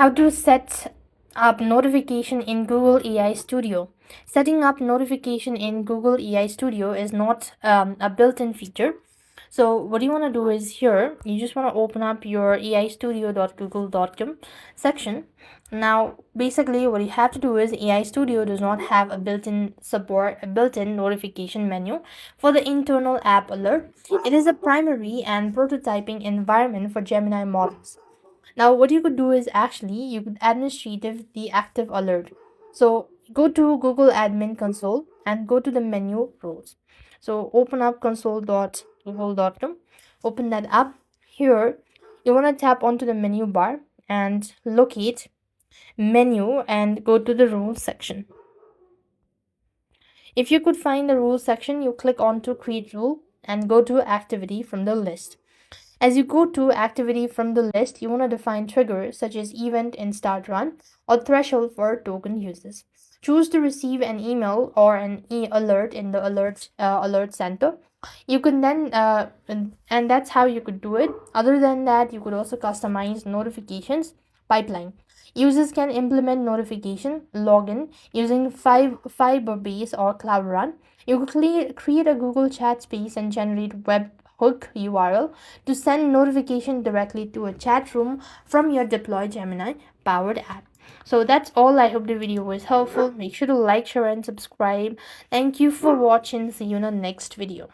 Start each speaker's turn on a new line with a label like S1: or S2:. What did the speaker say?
S1: How to set up notification in Google AI Studio. Setting up notification in Google AI Studio is not a built-in feature. So what you want to do is here, you just want to open up your aistudio.google.com section. Now, basically what you have to do is AI Studio does not have a built-in notification menu for the internal app alert. It is a primary and prototyping environment for Gemini models. Now, what you could do is actually you could administrative the active alert. So go to Google Admin Console and go to the menu roles. So open up console.google.com, open that up. Here, you want to tap onto the menu bar and locate menu and go to the rules section. If you could find the rules section, you click on to create rule and go to activity from the list. As you go to activity from the list, you want to define triggers such as event in start run or threshold for token uses. Choose to receive an email or an alert in the alert center. You can then and that's how you could do it. Other than that, you could also customize notifications pipeline. Users can implement notification login using Firebase or Cloud Run. You could create a Google Chat space and generate webhook URL to send notification directly to a chat room from your deployed Gemini powered app. So that's all. I hope the video was helpful. Make sure to like, share, and subscribe. Thank you for watching. See you in the next video.